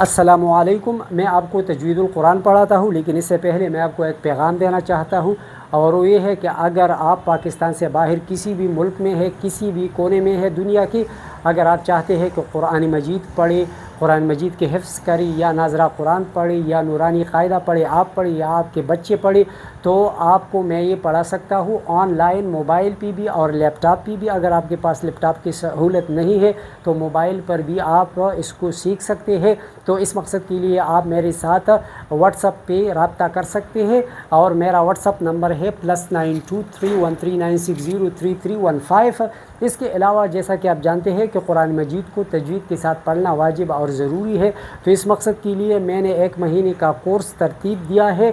السلام علیکم، میں آپ کو تجوید القرآن پڑھاتا ہوں، لیکن اس سے پہلے میں آپ کو ایک پیغام دینا چاہتا ہوں، اور وہ یہ ہے کہ اگر آپ پاکستان سے باہر کسی بھی ملک میں ہے، کسی بھی کونے میں ہے دنیا کی، اگر آپ چاہتے ہیں کہ قرآن مجید پڑھیں، قرآن مجید کے حفظ کریں، یا ناظرہ قرآن پڑھیں، یا نورانی قاعدہ پڑھیں، آپ پڑھیں یا آپ کے بچے پڑھیں، تو آپ کو میں یہ پڑھا سکتا ہوں آن لائن، موبائل پہ بھی اور لیپ ٹاپ پہ بھی۔ اگر آپ کے پاس لیپ ٹاپ کی سہولت نہیں ہے تو موبائل پر بھی آپ اس کو سیکھ سکتے ہیں۔ تو اس مقصد کے لیے آپ میرے ساتھ واٹس ایپ پہ رابطہ کر سکتے ہیں، اور میرا واٹس ایپ نمبر ہے +923139603315۔ اس کے علاوہ جیسا کہ آپ جانتے ہیں کہ قرآن مجید کو تجوید کے ساتھ پڑھنا واجب اور ضروری ہے، تو اس مقصد کے لیے میں نے 1 مہینے کا کورس ترتیب دیا ہے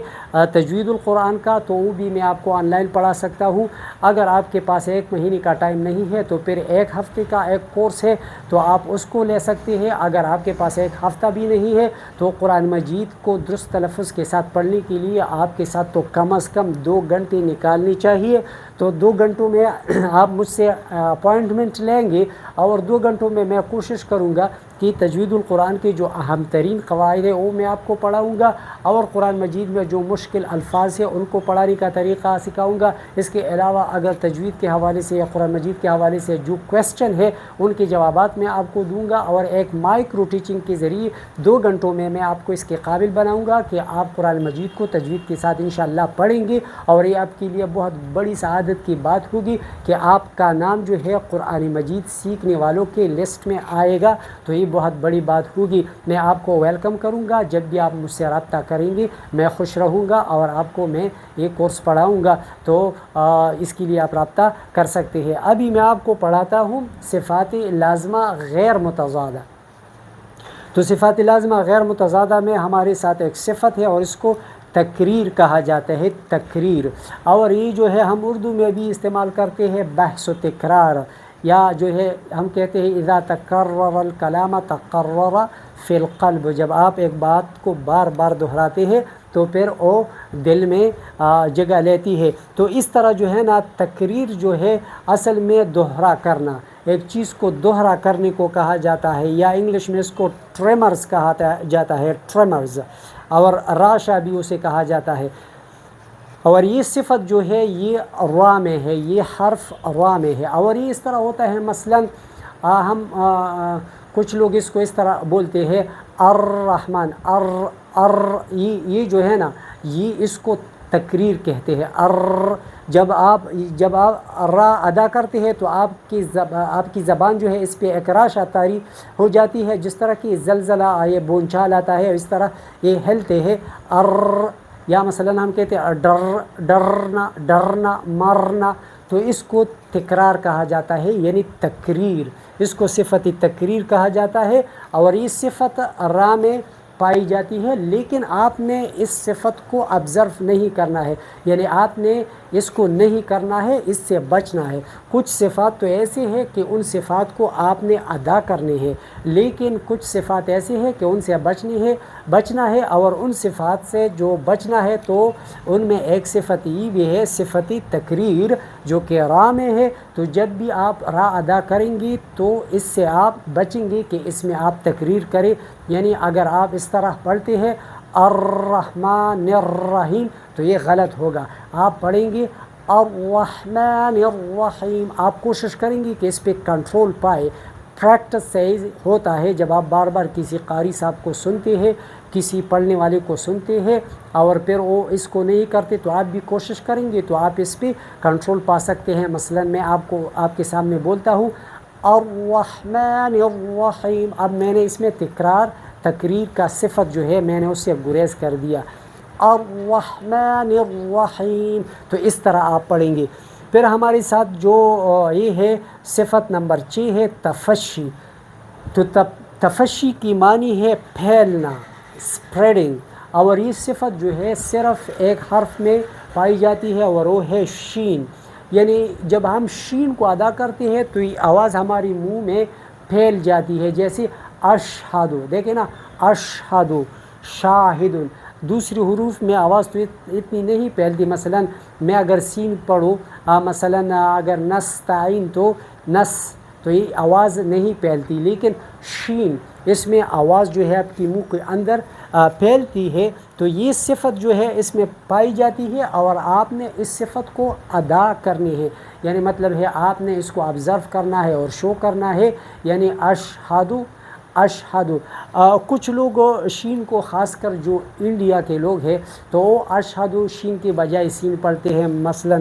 تجوید القرآن کا، تو وہ بھی میں آپ کو آن لائن پڑھا سکتا ہوں۔ اگر آپ کے پاس 1 مہینے کا ٹائم نہیں ہے تو پھر 1 ہفتے کا ایک کورس ہے، تو آپ اس کو لے سکتے ہیں۔ اگر آپ کے پاس 1 ہفتہ بھی نہیں ہے تو قرآن مجید کو درست تلفظ کے ساتھ پڑھنے کے لیے آپ کے ساتھ تو کم از کم 2 گھنٹے نکالنی چاہیے۔ تو 2 گھنٹوں میں آپ مجھ سے اپوائنٹمنٹ لیں گے، اور 2 گھنٹوں میں میں کوشش کروں گا کہ تجوید القرآن کے جو اہم ترین قواعد ہیں وہ میں آپ کو پڑھاؤں گا، اور قرآن مجید میں جو مشکل الفاظ ہیں ان کو پڑھانے کا طریقہ سکھاؤں گا۔ اس کے علاوہ اگر تجوید کے حوالے سے یا قرآن مجید کے حوالے سے جو کویسچن ہے ان کے جوابات میں آپ کو دوں گا، اور ایک مائکرو ٹیچنگ کے ذریعے 2 گھنٹوں میں میں آپ کو اس کے قابل بناؤں گا کہ آپ قرآن مجید کو تجوید کے ساتھ انشاءاللہ پڑھیں گے، اور یہ آپ کے لیے بہت بڑی سعادت کی بات ہوگی کہ آپ کا نام جو ہے قرآن مجید سیکھنے والوں کے لسٹ میں آئے گا۔ تو یہ بہت بڑی بات ہوگی۔ میں آپ کو ویلکم کروں گا، جب بھی آپ مجھ سے رابطہ کریں گے میں خوش رہوں گا، اور آپ کو میں یہ کورس پڑھاؤں گا، تو اس کے لیے آپ رابطہ کر سکتے ہیں۔ ابھی میں آپ کو پڑھاتا ہوں صفات لازمہ غیر متضادہ۔ تو صفات لازمہ غیر متضادہ میں ہمارے ساتھ ایک صفت ہے، اور اس کو تقریر کہا جاتا ہے، تقریر، اور یہ جو ہے ہم اردو میں بھی استعمال کرتے ہیں، بحث و تکرار، یا جو ہے ہم کہتے ہیں اذا تکرر الکلام تقرر فی القلب۔ جب آپ ایک بات کو بار بار دہراتے ہیں تو پھر وہ دل میں جگہ لیتی ہے۔ تو اس طرح جو ہے نا تقریر جو ہے اصل میں دوہرا کرنا، ایک چیز کو دوہرا کرنے کو کہا جاتا ہے، یا انگلش میں اس کو ٹریمرز کہا جاتا ہے، ٹریمرز، اور راشا بھی اسے کہا جاتا ہے۔ اور یہ صفت جو ہے یہ را میں ہے، یہ حرف را میں ہے، اور یہ اس طرح ہوتا ہے، مثلا ہم کچھ لوگ اس کو اس طرح بولتے ہیں الرحمن، یہ جو ہے نا یہ اس کو تقریر کہتے ہیں۔ جب آپ را ادا کرتے ہیں تو آپ کی زبان جو ہے اس پہ ایک راشا طاری ہو جاتی ہے، جس طرح کی زلزلہ آئے، بونچال آتا ہے، اس طرح یہ ہلتے ہیں۔ یا مثلا ہم کہتے ہیں ڈرنا، مرنا، تو اس کو تکرار کہا جاتا ہے، یعنی تقریر، اس کو صفت تقریر کہا جاتا ہے، اور یہ صفت را میں پائی جاتی ہے، لیکن آپ نے اس صفت کو آبزرو نہیں کرنا ہے، یعنی آپ نے اس کو نہیں کرنا ہے، اس سے بچنا ہے۔ کچھ صفات تو ایسے ہیں کہ ان صفات کو آپ نے ادا کرنے ہیں، لیکن کچھ صفات ایسے ہیں کہ ان سے بچنا ہے، اور ان صفات سے جو بچنا ہے تو ان میں ایک صفت یہ بھی ہے، صفت تقریر، جو کہ را میں ہے۔ تو جب بھی آپ را ادا کریں گی تو اس سے آپ بچیں گے کہ اس میں آپ تقریر کریں، یعنی اگر آپ اس طرح پڑھتے ہیں الرحمن الرحیم تو یہ غلط ہوگا۔ آپ پڑھیں گے الرحمن الرحیم، آپ کوشش کریں گے کہ اس پہ کنٹرول پائے۔ پریکٹس سے ہوتا ہے، جب آپ بار بار کسی قاری صاحب کو سنتے ہیں، کسی پڑھنے والے کو سنتے ہیں، اور پھر وہ اس کو نہیں کرتے، تو آپ بھی کوشش کریں گے تو آپ اس پہ کنٹرول پا سکتے ہیں۔ مثلا میں آپ کے سامنے بولتا ہوں الرحمن الرحیم، اب میں نے اس میں تقریر کا صفت جو ہے میں نے اس سے گریز کر دیا، الرحمن الرحیم، تو اس طرح آپ پڑھیں گے۔ پھر ہمارے ساتھ جو یہ ہے صفت نمبر 6 ہے تفشی۔ تو تفشی کی معنی ہے پھیلنا، اسپریڈنگ، اور یہ صفت جو ہے صرف ایک حرف میں پائی جاتی ہے، اور وہ ہے شین، یعنی جب ہم شین کو ادا کرتے ہیں تو یہ آواز ہماری منہ میں پھیل جاتی ہے، جیسے اشہدو، دیکھیں نا، اشہدو، شاہد۔ دوسری حروف میں آواز تو اتنی نہیں پھیلتی، مثلا میں اگر سین پڑھوں، مثلا اگر نستعین تو نس، تو یہ آواز نہیں پھیلتی، لیکن شین اس میں آواز جو ہے آپ کی منہ کے اندر پھیلتی ہے، تو یہ صفت جو ہے اس میں پائی جاتی ہے، اور آپ نے اس صفت کو ادا کرنی ہے، یعنی مطلب ہے آپ نے اس کو آبزرو کرنا ہے اور شو کرنا ہے، یعنی اشہدو اشہدو۔ کچھ لوگ شین کو، خاص کر جو انڈیا کے لوگ ہیں، تو وہ اشہدو شین کے بجائے سین پڑھتے ہیں، مثلا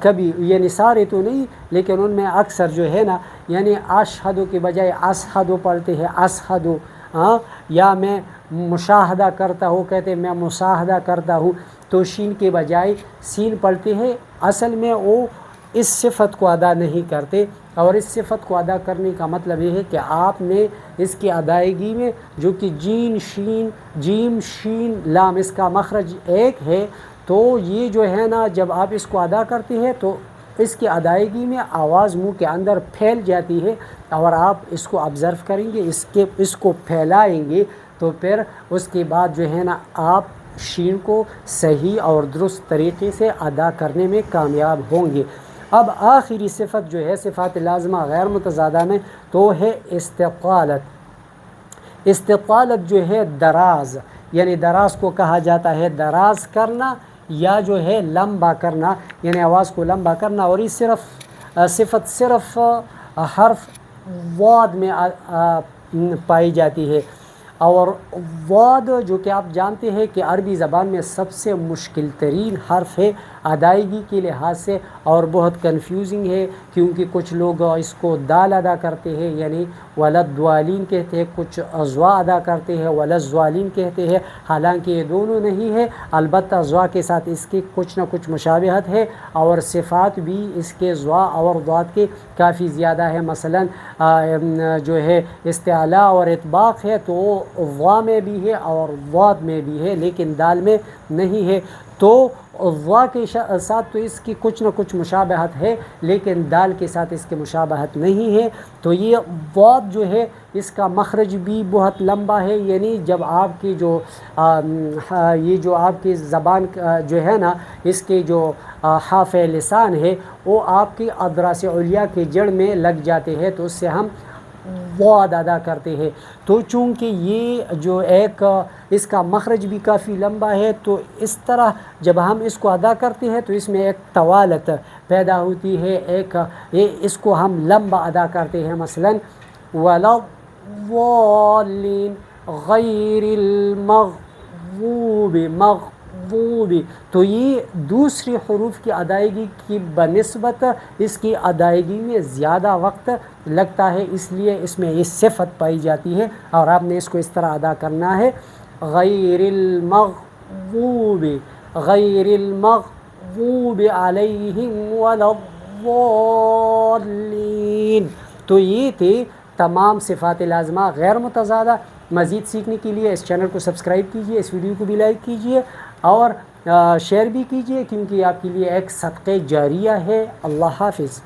کبھی، یعنی سارے تو نہیں لیکن ان میں اکثر جو ہے نا، یعنی اشہدو کے بجائے اسہدو پڑھتے ہیں، اسہدو۔ یا میں مشاہدہ کرتا ہوں، کہتے ہیں میں مشاہدہ کرتا ہوں، تو شین کے بجائے سین پڑھتے ہیں، اصل میں وہ اس صفت کو ادا نہیں کرتے، اور اس صفت کو ادا کرنے کا مطلب یہ ہے کہ آپ نے اس کی ادائیگی میں، جو کہ جین شین جیم شین لام اس کا مخرج ایک ہے، تو یہ جو ہے نا جب آپ اس کو ادا کرتے ہیں تو اس کی ادائیگی میں آواز منہ کے اندر پھیل جاتی ہے، اور آپ اس کو آبزرو کریں گے، اس کو پھیلائیں گے، تو پھر اس کے بعد جو ہے نا آپ شین کو صحیح اور درست طریقے سے ادا کرنے میں کامیاب ہوں گے۔ اب آخری صفت جو ہے صفات لازمہ غیر متضادہ میں، تو ہے استطالت۔ استطالت جو ہے دراز، یعنی دراز کو کہا جاتا ہے دراز کرنا، یا جو ہے لمبا کرنا، یعنی آواز کو لمبا کرنا، اور یہ صفت صرف حرف واد میں پائی جاتی ہے، اور واد جو کہ آپ جانتے ہیں کہ عربی زبان میں سب سے مشکل ترین حرف ہے ادائیگی کے لحاظ سے، اور بہت کنفیوزنگ ہے، کیونکہ کچھ لوگ اس کو دال ادا کرتے ہیں، یعنی ولدوالین کہتے ہیں، کچھ ازوا ادا کرتے ہیں ولزوالین کہتے ہیں، حالانکہ یہ دونوں نہیں ہے، البتہ زوا کے ساتھ اس کی کچھ نہ کچھ مشابہت ہے، اور صفات بھی اس کے زوا اور ضاد کے کافی زیادہ ہے، مثلا جو ہے استعلاء اور اطباق ہے تو وا میں بھی ہے اور ضاد میں بھی ہے، لیکن دال میں نہیں ہے، تو وا کے ساتھ تو اس کی کچھ نہ کچھ مشابہت ہے، لیکن دال کے ساتھ اس کی مشابہت نہیں ہے، تو یہ ضاد جو ہے اس کا مخرج بھی بہت لمبا ہے، یعنی جب آپ کی جو یہ جو آپ کی زبان جو ہے نا، اس کے جو حاف لسان ہے وہ آپ کی اضراس علیا کے جڑ میں لگ جاتے ہیں، تو اس سے ہم ضاد ادا کرتے ہیں، تو چونکہ یہ جو ایک اس کا مخرج بھی کافی لمبا ہے، تو اس طرح جب ہم اس کو ادا کرتے ہیں تو اس میں ایک طوالت پیدا ہوتی ہے، اس کو ہم لمبا ادا کرتے ہیں، مثلا وَلَضَّالِّينَ غَيْرِ الْمَغْضُوبِ، تو یہ دوسری حروف کی ادائیگی کی بنسبت اس کی ادائیگی میں زیادہ وقت لگتا ہے، اس لیے اس میں یہ صفت پائی جاتی ہے، اور آپ نے اس کو اس طرح ادا کرنا ہے، غیر المغضوب علیہم ولا الضالین۔ تو یہ تھے تمام صفات لازمہ غیر متضادہ۔ مزید سیکھنے کے لیے اس چینل کو سبسکرائب کیجئے، اس ویڈیو کو بھی لائک کیجئے، اور شیئر بھی کیجئے، کیونکہ آپ کے لیے ایک صدقہ جاریہ ہے۔ اللہ حافظ۔